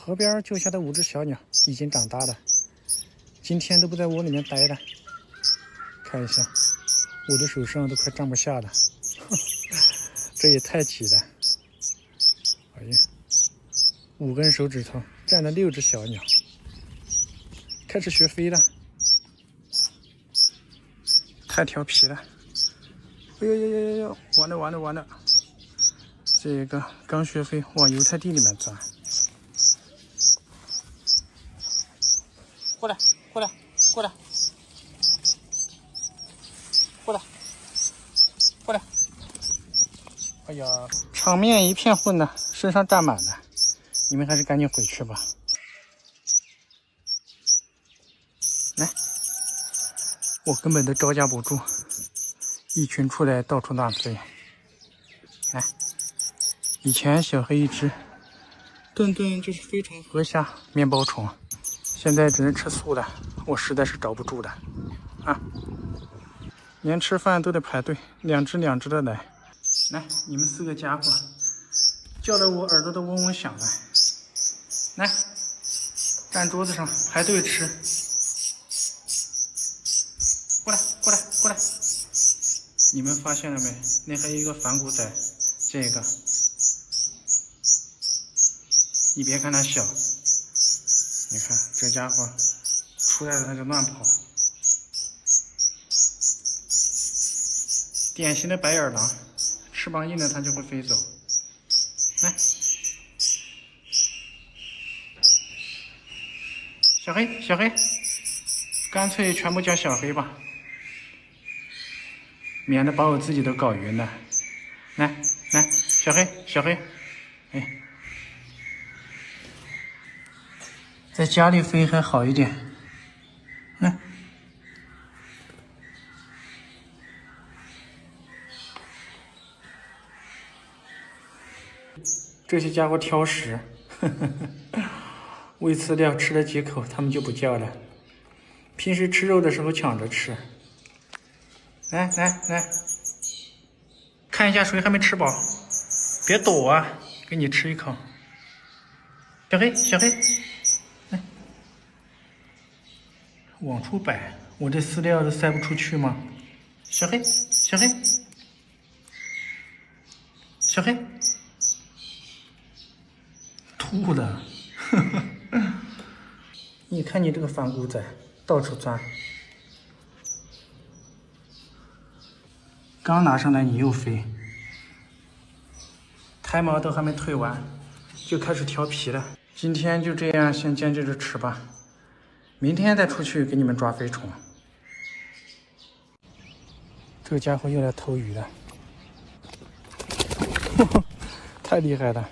河边救下的5只小鸟已经长大了，今天都不在窝里面待了。看一下，我的手上都快站不下了，这也太挤了。哎呀，5根手指头站了6只小鸟，开始学飞了，太调皮了。哎呦呦呦呦呦，完了完了完了！这个刚学飞，往油菜地里面钻。过来过来过来过来过来！哎呀，场面一片混乱，身上站满了，你们还是赶紧回去吧。来，我根本都招架不住，一群出来到处乱飞。来，以前小黑一只，顿顿就是非常河虾、面包虫，现在只能吃素了，我实在是找不住了啊！连吃饭都得排队，2只2只的来。来，你们4个家伙，叫得我耳朵都嗡嗡响了。来，站桌子上排队吃。过来，过来，过来！你们发现了没？那还有一个反骨仔，这个，你别看他小，你看这家伙出来了他就乱跑，典型的白眼狼，翅膀硬了它就会飞走。来，小黑，小黑，干脆全部叫小黑吧，免得把我自己都搞晕了。来来，小黑，小黑，哎，在家里飞还好一点。来，这些家伙挑食，喂饲料吃了几口，他们就不叫了。平时吃肉的时候抢着吃。来来来，看一下谁还没吃饱，别躲啊，给你吃一口。小黑，小黑，来，往出摆，我这饲料都塞不出去吗？小黑，小黑，小黑，吐了。你看你这个反骨仔，到处钻。刚拿上来你又飞，胎毛都还没退完，就开始调皮了。今天就这样先坚持着吃吧，明天再出去给你们抓飞虫。这个家伙又来偷鱼了，太厉害了，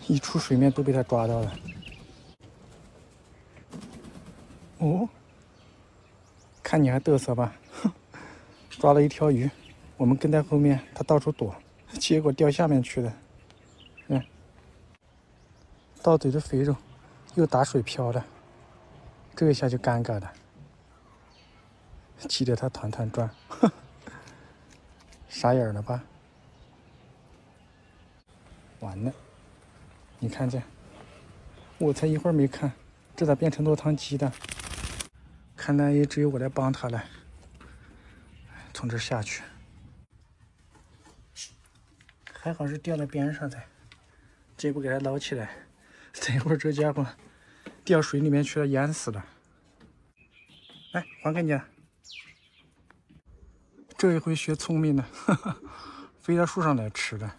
一出水面都被他抓到了。哦，看你还嘚瑟吧，抓了一条鱼。我们跟在后面，他到处躲，结果掉下面去了。到嘴的肥肉又打水漂了，这一下就尴尬了，气得他团团转，傻眼了吧？完了，你看见？我才一会儿没看，这咋变成落汤鸡的？看来也只有我来帮他了。从这儿下去。还好是掉在边上的，这不给它捞起来，等一会儿这家伙掉水里面去了，淹死了。来，还给你了。这一回学聪明了，飞到树上来吃了。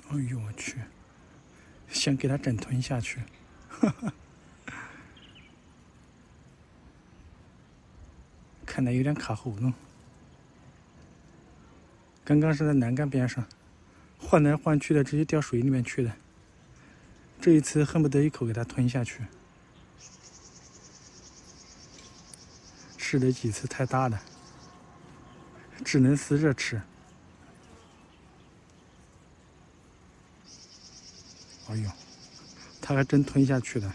哎呦我去，想给它整吞下去。看来有点卡喉咙。刚刚是在栏杆边上，换来换去的，直接掉水里面去了。这一次恨不得一口给它吞下去。试了几次太大了，只能撕着吃。哎呦，它还真吞下去了，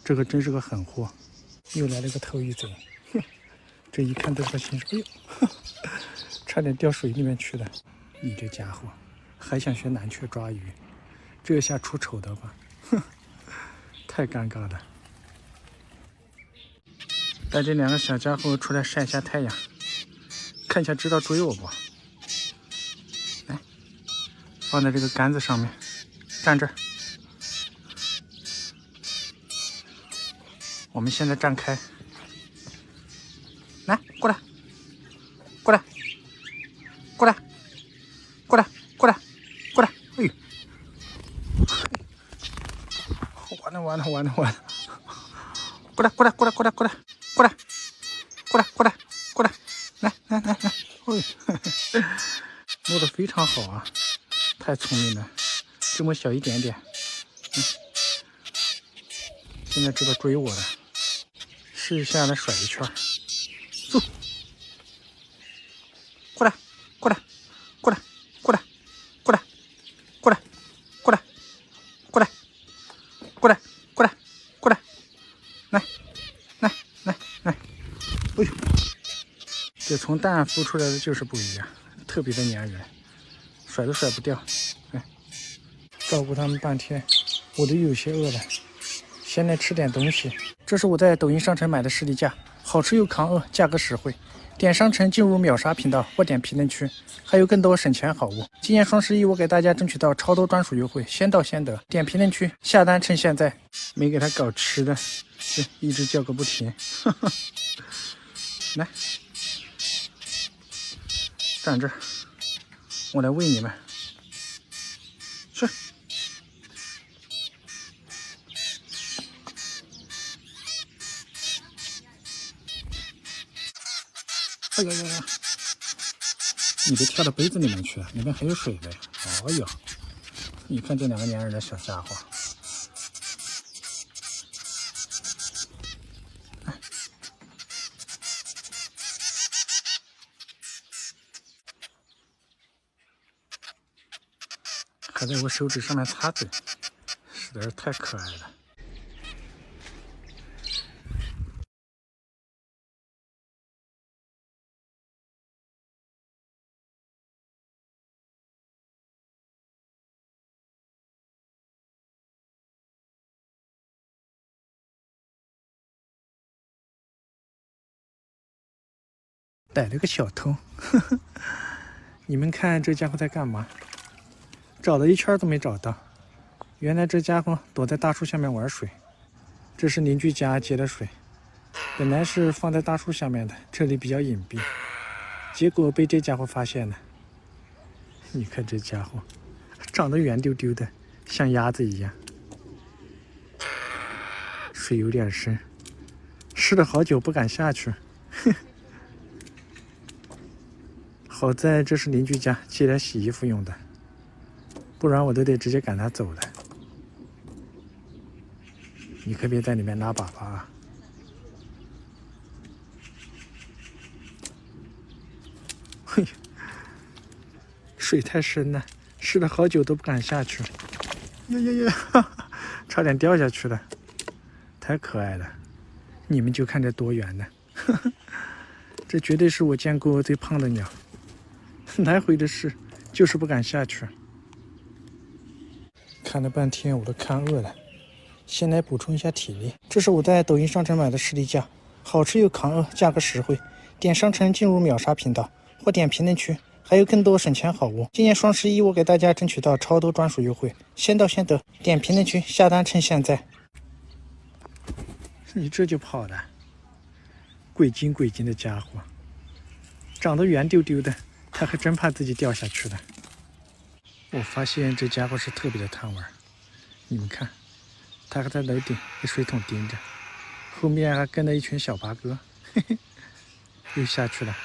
这可真是个狠货。又来了个偷鱼贼，这一看都是个新手。哎呦，差点掉水里面去了。你这家伙还想学南雀抓鱼，这下出丑的吧？哼，太尴尬了。带这2个小家伙出来晒下太阳，看一下知道追我不？来，放在这个杆子上面，站这儿。我们现在站开，来，过来，过来，过来，过来，过来，过来！哎呦，完了完了完了完了！过来过来过来过来过来过来过来过来过来！来来来来！哎，摸得非常好啊，太聪明了，这么小一点点，现在知道追我了。试一下来甩一圈，走，过来，过来，过来，过来，过来，过来，过来，过来，过来，过来，过来，来，来，来，来，哎呦，这从蛋孵出来的就是不一样，特别的粘人，甩都甩不掉。哎，照顾它们半天，我都有些饿了，先来吃点东西。这是我在抖音商城买的士力架，好吃又抗饿，价格实惠。点商城进入秒杀频道或点评论区，还有更多省钱好物。今年双11，我给大家争取到超多专属优惠，先到先得。点评论区下单趁现在。没给他搞吃的，一直叫个不停。来，站这儿，我来喂你们。去。哎呀呀呀！你别跳到杯子里面去了，里面还有水嘞。哎呦，你看这2个粘人的小家伙，还在我手指上面擦嘴，实在是太可爱了。逮了个小偷，呵呵，你们看这家伙在干嘛？找了一圈都没找到，原来这家伙躲在大树下面玩水。这是邻居家接的水，本来是放在大树下面的，这里比较隐蔽，结果被这家伙发现了。你看这家伙长得圆丢丢的，像鸭子一样。水有点深，试了好久不敢下去。好在这是邻居家借来洗衣服用的，不然我都得直接赶他走了。你可别在里面拉粑粑啊！嘿，水太深了，试了好久都不敢下去。呀呀呀！差点掉下去了，太可爱了！你们就看这多圆呢，这绝对是我见过最胖的鸟。来回的试，就是不敢下去。看了半天，我都看饿了，先来补充一下体力。这是我在抖音商城买的士力架，好吃又抗饿，价格实惠。点商城进入秒杀频道或点评论区，还有更多省钱好物。今年双11，我给大家争取到超多专属优惠，先到先得。点评论区下单趁现在。你这就跑了，鬼精鬼精的家伙，长得圆丢丢的。他还真怕自己掉下去了。我发现这家伙是特别的贪玩，你们看，他还在楼顶被水桶盯着，后面还跟了一群小八哥，嘿嘿，又下去了。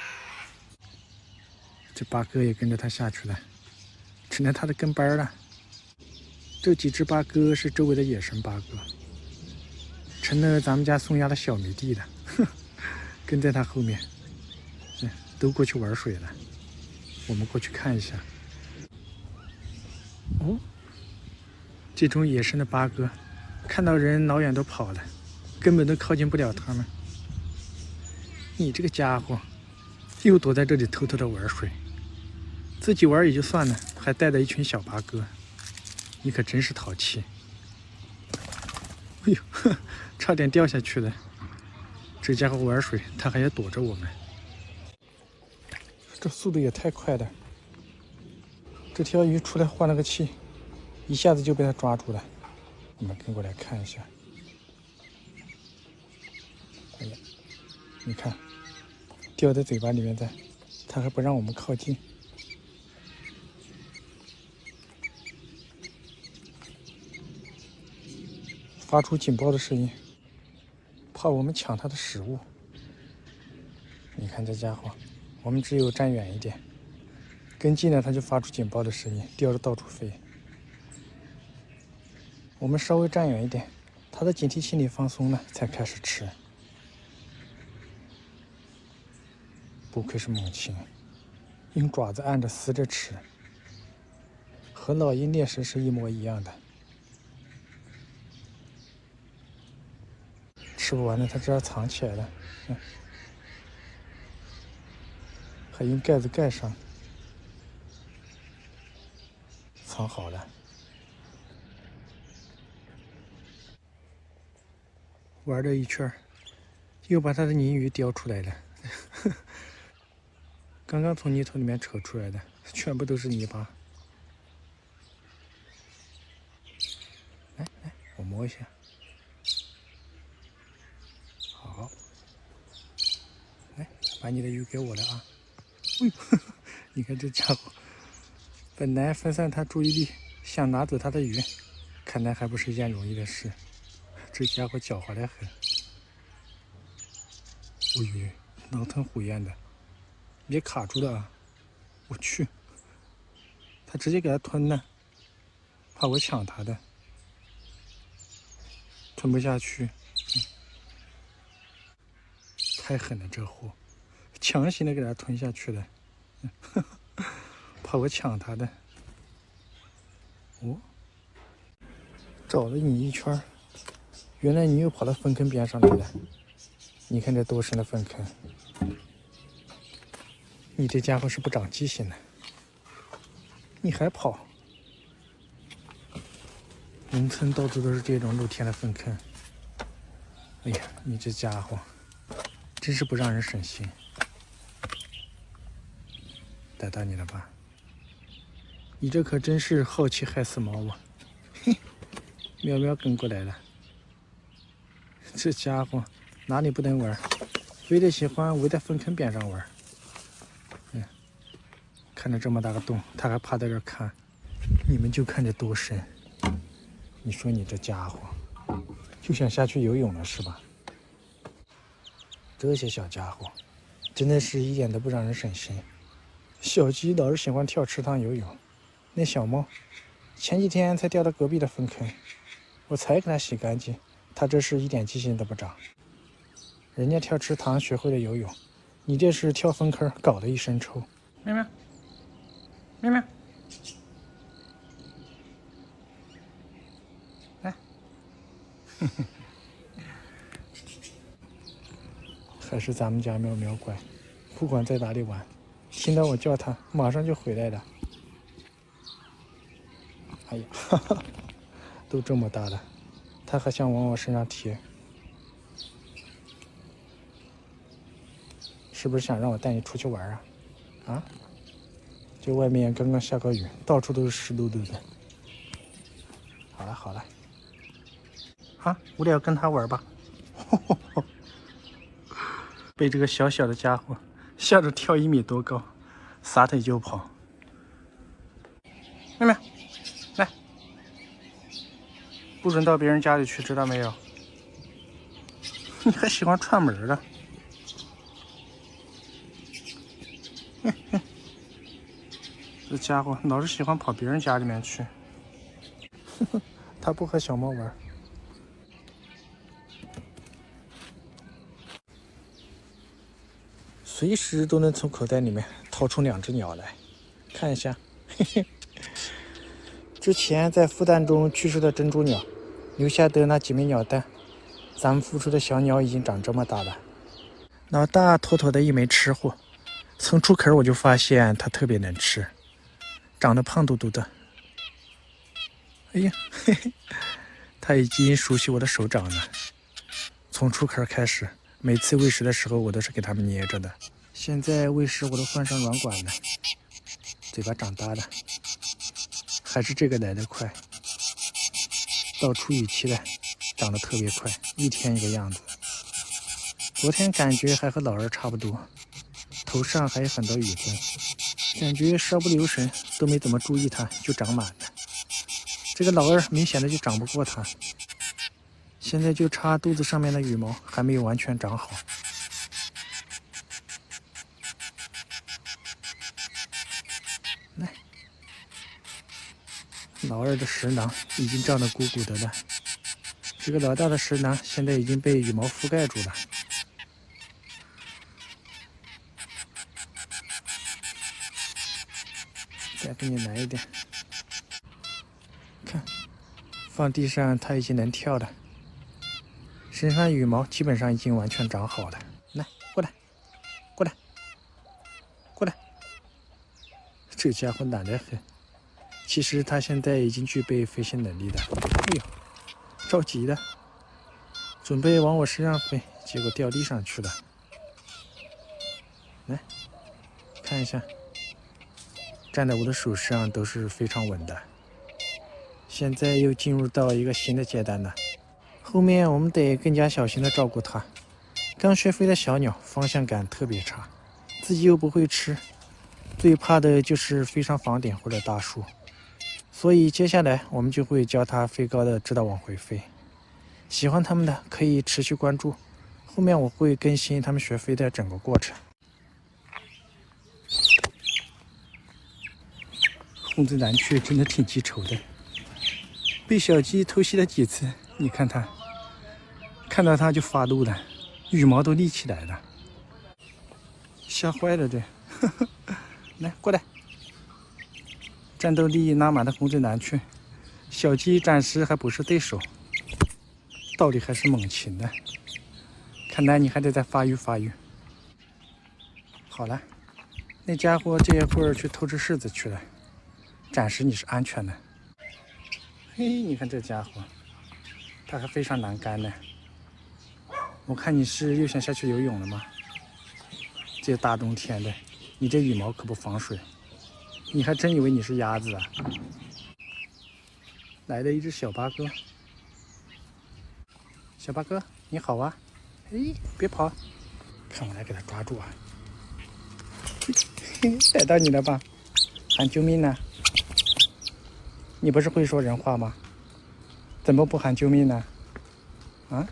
这八哥也跟着他下去了，成了他的跟班了。这几只八哥是周围的野生八哥，成了咱们家松鸦的小迷弟了，跟在他后面，都过去玩水了。我们过去看一下。哦，这种野生的八哥，看到人老远都跑了，根本都靠近不了他们。你这个家伙，又躲在这里偷偷的玩水，自己玩也就算了，还带着一群小八哥，你可真是淘气！哎呦，差点掉下去了。这家伙玩水，他还要躲着我们，这速度也太快了。这条鱼出来换了个气，一下子就被他抓住了。我们跟过来看一下。哎呀，你看，掉在嘴巴里面的，他还不让我们靠近。发出警报的声音，怕我们抢他的食物。你看这家伙，我们只有站远一点，跟近了他就发出警报的声音，叼着到处飞。我们稍微站远一点，他的警惕心理放松了，才开始吃。不愧是猛禽，用爪子按着撕着吃，和老鹰猎食是一模一样的。吃不完的，它这儿藏起来了，还用盖子盖上，藏好了。玩了一圈，又把它的鲶鱼叼出来了。刚刚从泥头里面扯出来的，全部都是泥巴。来，我摸一下。好，来，把你的鱼给我了啊！你看这家伙，本来分散他注意力，想拿走他的鱼，看来还不是一件容易的事。这家伙狡猾得很。哦呦，狼吞虎咽的，别卡住了啊！我去，他直接给他吞了，怕我抢他的，吞不下去。太狠了，这货，强行的给他吞下去了，怕我抢他的。哦，找了你一圈，原来你又跑到粪坑边上来了。你看这多深的粪坑，你这家伙是不长记性了，你还跑？农村到处都是这种露天的粪坑。哎呀，你这家伙真是不让人省心。逮到你了吧？你这可真是好奇害死猫啊！嘿，喵喵跟过来了。这家伙哪里不能玩，非得喜欢围在粪坑边上玩。看着这么大个洞，他还趴在这儿看，你们就看着多深。你说你这家伙就想下去游泳了是吧？这些小家伙真的是一点都不让人省心。小鸡老是喜欢跳池塘游泳，那小猫前几天才掉到隔壁的粪坑，我才给它洗干净，它这是一点记性都不长。人家跳池塘学会了游泳，你这是跳粪坑搞得一身臭。喵喵，喵喵，来，还是咱们家喵喵乖，不管在哪里玩，听到我叫它，马上就回来了。哎呀，哈哈，都这么大了，它还想往我身上贴，是不是想让我带你出去玩啊？啊？这外面刚刚下个雨，到处都是湿漉漉的。好了好了，啊，无聊跟他玩吧。被这个小小的家伙吓得跳1米多高，撒腿就跑。妹妹，来，不准到别人家里去，知道没有？你还喜欢串门了？这家伙老是喜欢跑别人家里面去。他不和小猫玩。随时都能从口袋里面掏出2只鸟来，看一下。嘿嘿，之前在孵蛋中去世的珍珠鸟，留下的那几枚鸟蛋，咱们孵出的小鸟已经长这么大了。老大妥妥的一枚吃货，从出壳我就发现它特别能吃，长得胖嘟嘟的。哎呀，嘿嘿，它已经熟悉我的手掌了。从出壳开始，每次喂食的时候我都是给它们捏着的。现在喂食我都换上软管了，嘴巴长大了，还是这个来得快。到出雨期了，长得特别快，一天一个样子。昨天感觉还和老二差不多，头上还有很多雨珠，感觉稍不留神都没怎么注意它就长满了。这个老二明显的就长不过它，现在就差肚子上面的羽毛还没有完全长好。来，老二的食囊已经胀得鼓鼓的了，这个老大的食囊现在已经被羽毛覆盖住了。再给你来一点，看，放地上它已经能跳了，身上羽毛基本上已经完全长好了。来，过来，过来，过来，这家伙懒得很。其实它现在已经具备飞行能力了。哎呦，着急了，准备往我身上飞，结果掉地上去了。来，看一下。站在我的手上都是非常稳的。现在又进入到一个新的阶段了，后面我们得更加小心的照顾它。刚学飞的小鸟方向感特别差，自己又不会吃，最怕的就是飞上房顶或者大树。所以接下来我们就会教它飞高的知道往回飞。喜欢它们的可以持续关注，后面我会更新它们学飞的整个过程。红嘴蓝雀真的挺记仇的，被小鸡偷袭了几次，你看它，看到它就发怒了，羽毛都立起来了，吓坏了这。来，过来，战斗力拉满的红嘴蓝雀，小鸡暂时还不是对手，道理还是猛禽的，看来你还得再发育发育。好了，那家伙这一会儿去偷吃柿子去了。暂时你是安全的。嘿，你看这家伙，他还非常难干呢。我看你是又想下去游泳了吗？这大冬天的，你这羽毛可不防水，你还真以为你是鸭子啊？来了一只小八哥，小八哥你好啊！嘿，别跑，看我来给它抓住啊！嘿，逮到你了吧？喊救命呢！你不是会说人话吗？怎么不喊救命呢？啊？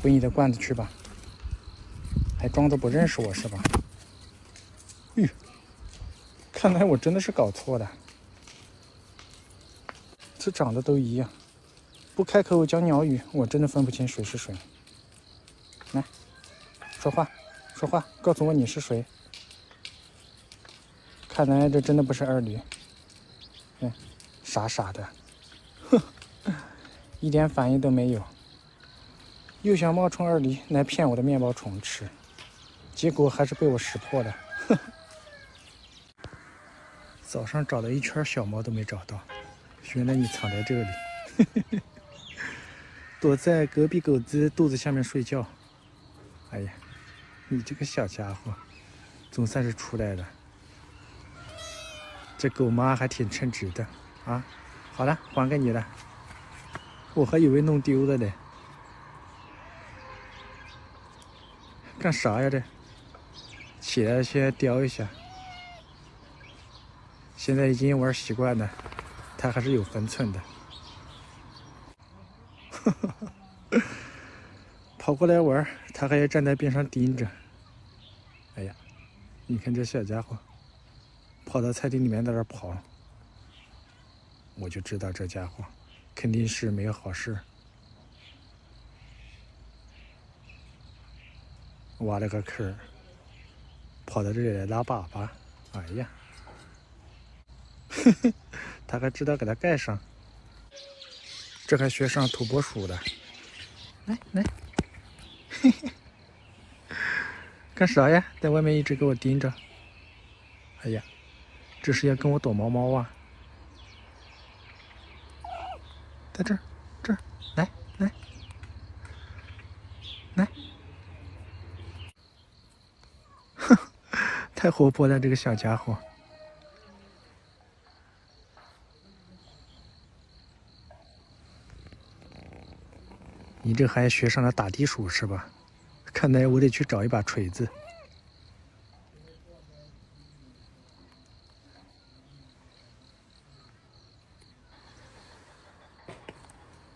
回你的罐子去吧，还装作不认识我是吧？哟，看来我真的是搞错了，这长得都一样，不开口讲鸟语，我真的分不清谁是谁。来，说话，说话，告诉我你是谁。看来这真的不是二驴，傻傻的，哼，一点反应都没有，又想冒充二驴来骗我的面包虫吃，结果还是被我识破了。早上找了一圈小猫都没找到，原来你藏在这里，躲在隔壁狗子肚子下面睡觉。哎呀，你这个小家伙，总算是出来了。这狗妈还挺称职的啊！好了，还给你了，我还以为弄丢了嘞。干啥呀这？起来先叼一下。现在已经玩习惯了，它还是有分寸的。跑过来玩，它还要站在边上盯着。哎呀，你看这小家伙，跑到菜地里面在那儿跑，我就知道这家伙肯定是没有好事。挖了个坑，跑到这里来拉粑粑。哎呀，他还知道给它盖上，这还学上土拨鼠了。来来，嘿嘿，干啥呀？在外面一直给我盯着。哎呀，这是要跟我躲猫猫啊！在这儿，这儿，来来来，哼，太活泼了，这个小家伙。你这还学上了打地鼠是吧？看来我得去找一把锤子。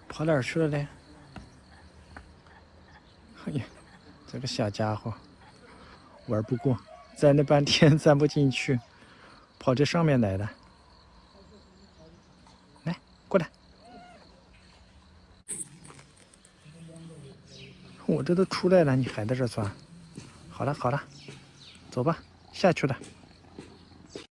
跑哪儿去了嘞？哎呀，这个小家伙玩不过，钻了半天钻不进去，跑这上面来了。来，过来。我这都出来了，你还在这钻？好了好了，走吧，下去了。